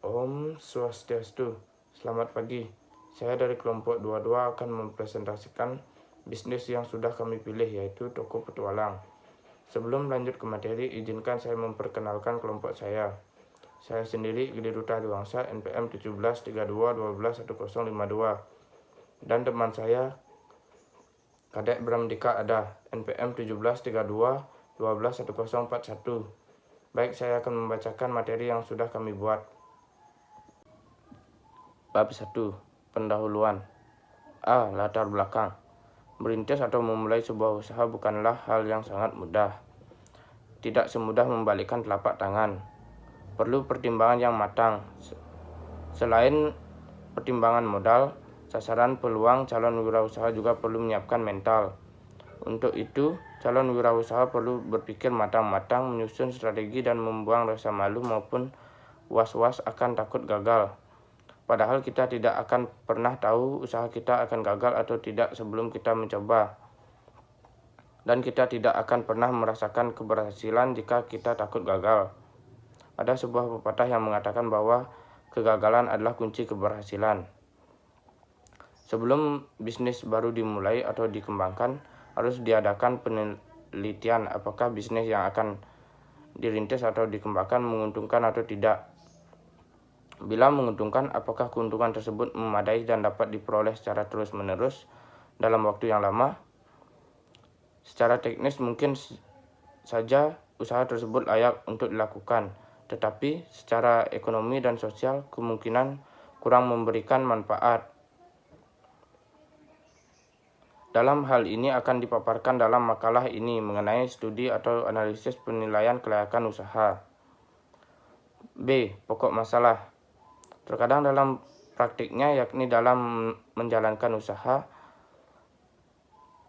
Om Swastiastu. Selamat pagi. Saya dari kelompok 22 akan mempresentasikan bisnis yang sudah kami pilih, yaitu Toko Petualang. Sebelum lanjut ke materi, izinkan saya memperkenalkan kelompok saya. Saya sendiri Gede Duta Adiwangsa NPM 1732121052 dan teman saya Kadek Bramdika Ada NPM 1732121041. Baik, saya akan membacakan materi yang sudah kami buat. Bab 1. Pendahuluan. A. Latar belakang. Merintis atau memulai sebuah usaha bukanlah hal yang sangat mudah. Tidak semudah membalikkan telapak tangan. Perlu pertimbangan yang matang. Selain pertimbangan modal, sasaran, peluang, calon wirausaha juga perlu menyiapkan mental. Untuk itu, calon wirausaha perlu berpikir matang-matang, menyusun strategi dan membuang rasa malu maupun was-was akan takut gagal. Padahal kita tidak akan pernah tahu usaha kita akan gagal atau tidak sebelum kita mencoba. Dan kita tidak akan pernah merasakan keberhasilan jika kita takut gagal. Ada sebuah pepatah yang mengatakan bahwa kegagalan adalah kunci keberhasilan. Sebelum bisnis baru dimulai atau dikembangkan, harus diadakan penelitian apakah bisnis yang akan dirintis atau dikembangkan menguntungkan atau tidak. Bila menguntungkan, apakah keuntungan tersebut memadai dan dapat diperoleh secara terus-menerus dalam waktu yang lama? Secara teknis mungkin saja usaha tersebut layak untuk dilakukan, tetapi secara ekonomi dan sosial kemungkinan kurang memberikan manfaat. Dalam hal ini akan dipaparkan dalam makalah ini mengenai studi atau analisis penilaian kelayakan usaha. B. Pokok masalah. Terkadang dalam praktiknya, yakni dalam menjalankan usaha,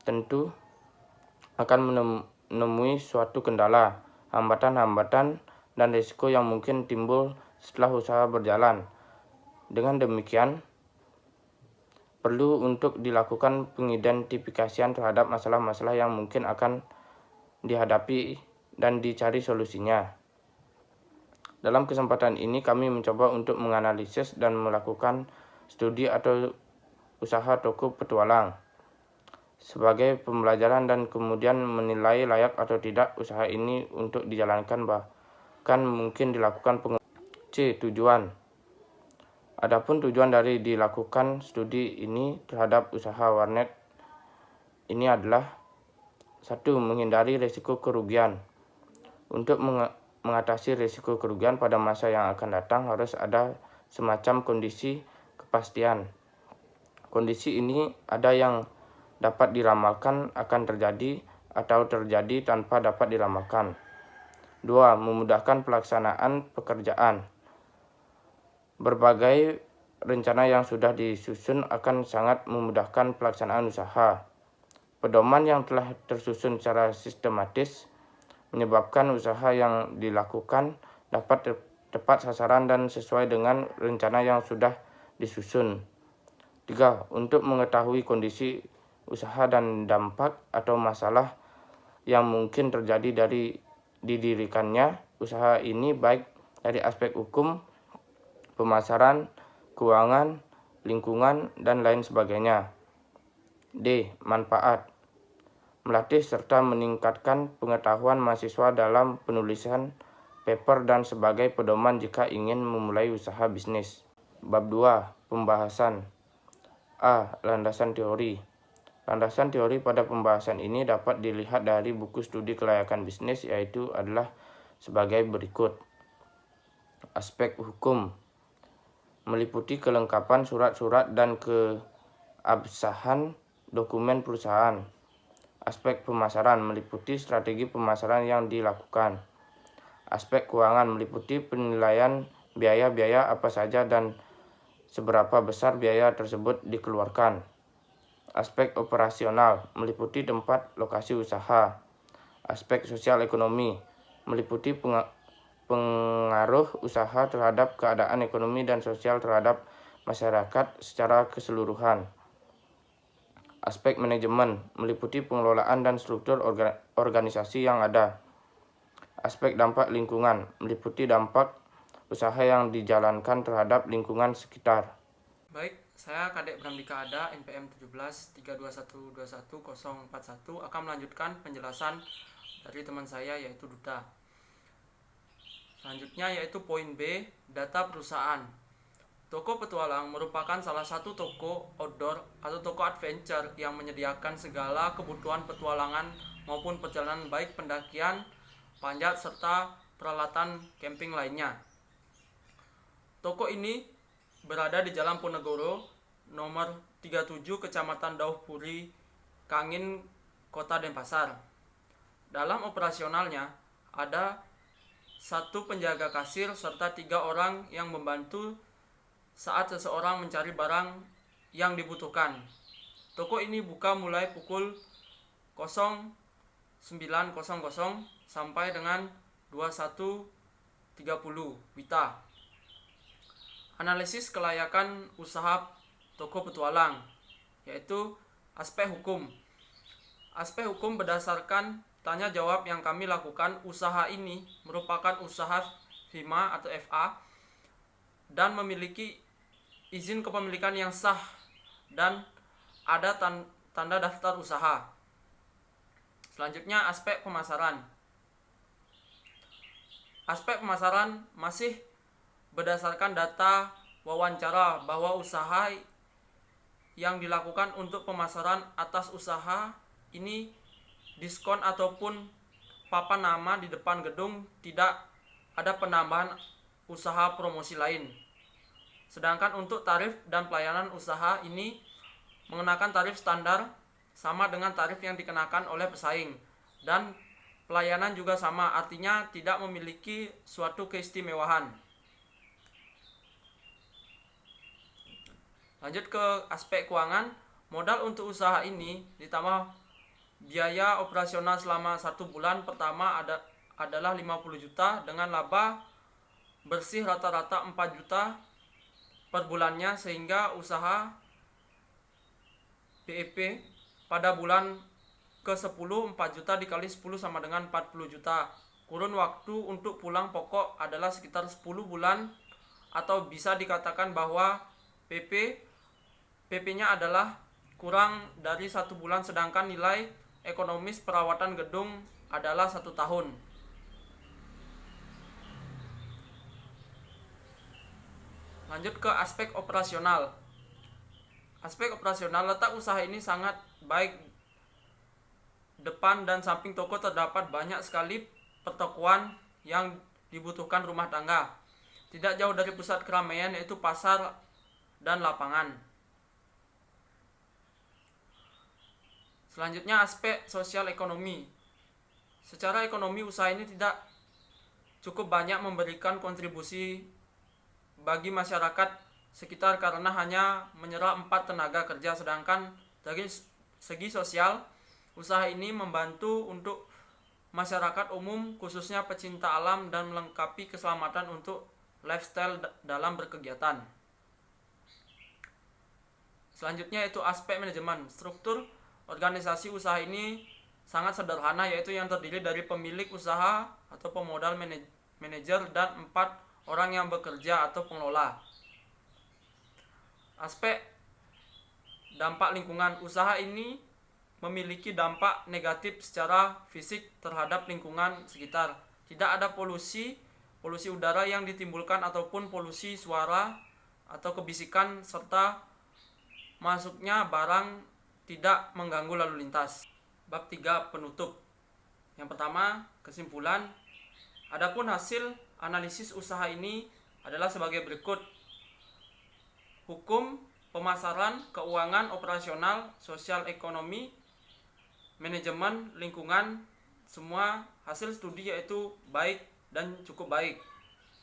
tentu akan menemui suatu kendala, hambatan-hambatan, dan risiko yang mungkin timbul setelah usaha berjalan. Dengan demikian, perlu untuk dilakukan pengidentifikasian terhadap masalah-masalah yang mungkin akan dihadapi dan dicari solusinya. Dalam kesempatan ini kami mencoba untuk menganalisis dan melakukan studi atau usaha Toko Petualang sebagai pembelajaran dan kemudian menilai layak atau tidak usaha ini untuk dijalankan, bahkan mungkin dilakukan pengembangan. C. Tujuan. Adapun tujuan dari dilakukan studi ini terhadap usaha warnet ini adalah 1. Menghindari risiko kerugian. Untuk mengatasi risiko kerugian pada masa yang akan datang harus ada semacam kondisi kepastian. Kondisi ini ada yang dapat diramalkan akan terjadi atau terjadi tanpa dapat diramalkan. 2. Memudahkan pelaksanaan pekerjaan. Berbagai rencana yang sudah disusun akan sangat memudahkan pelaksanaan usaha. Pedoman yang telah tersusun secara sistematis menyebabkan usaha yang dilakukan dapat tepat sasaran dan sesuai dengan rencana yang sudah disusun. 3. Untuk mengetahui kondisi usaha dan dampak atau masalah yang mungkin terjadi dari didirikannya usaha ini, baik dari aspek hukum, pemasaran, keuangan, lingkungan, dan lain sebagainya. D. Manfaat. Melatih serta meningkatkan pengetahuan mahasiswa dalam penulisan paper dan sebagai pedoman jika ingin memulai usaha bisnis. Bab 2. Pembahasan. A. Landasan teori. Landasan teori pada pembahasan ini dapat dilihat dari buku studi kelayakan bisnis, yaitu adalah sebagai berikut. Aspek hukum meliputi kelengkapan surat-surat dan keabsahan dokumen perusahaan. Aspek pemasaran meliputi strategi pemasaran yang dilakukan. Aspek keuangan meliputi penilaian biaya-biaya apa saja dan seberapa besar biaya tersebut dikeluarkan. Aspek operasional meliputi tempat lokasi usaha. Aspek sosial ekonomi meliputi pengaruh usaha terhadap keadaan ekonomi dan sosial terhadap masyarakat secara keseluruhan. Aspek manajemen meliputi pengelolaan dan struktur organisasi yang ada. Aspek dampak lingkungan meliputi dampak usaha yang dijalankan terhadap lingkungan sekitar. Baik, saya Kadek Bramdika Ada, NPM 17 32121 akan melanjutkan penjelasan dari teman saya yaitu Duta. Selanjutnya yaitu poin B, data perusahaan. Toko petualang merupakan salah satu toko outdoor atau toko adventure yang menyediakan segala kebutuhan petualangan maupun perjalanan baik pendakian, panjat, serta peralatan camping lainnya. Toko ini berada di Jalan Ponegoro, nomor 37, Kecamatan Dauhpuri, Kangin, Kota Denpasar. Dalam operasionalnya, ada 1 penjaga kasir serta 3 orang yang membantu saat seseorang mencari barang yang dibutuhkan. Toko ini buka mulai pukul 09.00 sampai dengan 21.30 WITA. Analisis kelayakan usaha toko petualang, yaitu aspek hukum. Aspek hukum berdasarkan tanya jawab yang kami lakukan, usaha ini merupakan usaha FIMA atau FA dan memiliki izin kepemilikan yang sah dan ada tanda daftar usaha. Selanjutnya aspek pemasaran. Aspek pemasaran masih berdasarkan data wawancara bahwa usaha yang dilakukan untuk pemasaran atas usaha ini diskon ataupun papan nama di depan gedung, tidak ada penambahan usaha promosi lain. Sedangkan untuk tarif dan pelayanan usaha ini mengenakan tarif standar sama dengan tarif yang dikenakan oleh pesaing, dan pelayanan juga sama, artinya tidak memiliki suatu keistimewahan. Lanjut ke aspek keuangan. Modal untuk usaha ini ditambah biaya operasional selama 1 bulan pertama adalah 50 juta dengan laba bersih rata-rata 4 juta per bulannya, sehingga usaha BEP pada bulan ke-10 4 juta dikali 10 sama dengan 40 juta. Kurun waktu untuk pulang pokok adalah sekitar 10 bulan, atau bisa dikatakan bahwa PP-nya adalah kurang dari 1 bulan, sedangkan nilai ekonomis perawatan gedung adalah 1 tahun. Lanjut ke aspek operasional. Aspek operasional, letak usaha ini sangat baik. Depan dan samping toko terdapat banyak sekali pertokoan yang dibutuhkan rumah tangga. Tidak jauh dari pusat keramaian yaitu pasar dan lapangan. Selanjutnya aspek sosial ekonomi. Secara ekonomi usaha ini tidak cukup banyak memberikan kontribusi bagi masyarakat sekitar karena hanya menyerap 4 tenaga kerja, sedangkan dari segi sosial usaha ini membantu untuk masyarakat umum khususnya pecinta alam dan melengkapi keselamatan untuk lifestyle dalam berkegiatan. Selanjutnya itu aspek manajemen. Struktur organisasi usaha ini sangat sederhana, yaitu yang terdiri dari pemilik usaha atau pemodal, manajer, dan 4 orang yang bekerja atau pengelola. Aspek dampak lingkungan. Usaha ini memiliki dampak negatif secara fisik terhadap lingkungan sekitar. Tidak ada polusi udara yang ditimbulkan ataupun polusi suara atau kebisikan, serta masuknya barang tidak mengganggu lalu lintas. Bab 3 penutup. Yang pertama, kesimpulan. Adapun hasil analisis usaha ini adalah sebagai berikut. Hukum, pemasaran, keuangan, operasional, sosial ekonomi, manajemen, lingkungan, semua hasil studi yaitu baik dan cukup baik.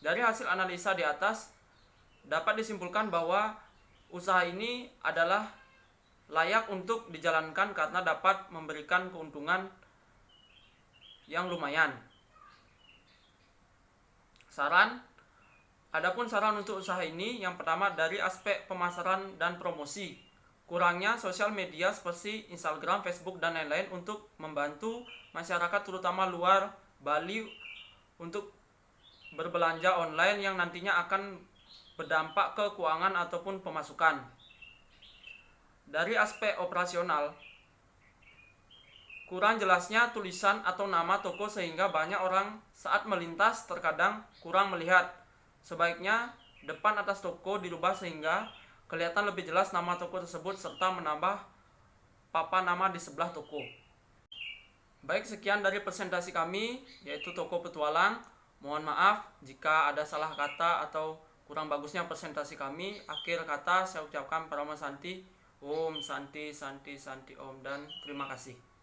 Dari hasil analisa di atas dapat disimpulkan bahwa usaha ini adalah layak untuk dijalankan karena dapat memberikan keuntungan yang lumayan. Saran. Adapun saran untuk usaha ini, yang pertama dari aspek pemasaran dan promosi. Kurangnya sosial media seperti Instagram, Facebook, dan lain-lain untuk membantu masyarakat terutama luar Bali untuk berbelanja online yang nantinya akan berdampak ke keuangan ataupun pemasukan. Dari aspek operasional, kurang jelasnya tulisan atau nama toko sehingga banyak orang saat melintas terkadang kurang melihat. Sebaiknya depan atas toko dirubah sehingga kelihatan lebih jelas nama toko tersebut serta menambah papan nama di sebelah toko. Baik, sekian dari presentasi kami, yaitu toko petualang. Mohon maaf jika ada salah kata atau kurang bagusnya presentasi kami. Akhir kata saya ucapkan Parama Santi, Om Santi Santi Santi Om, dan terima kasih.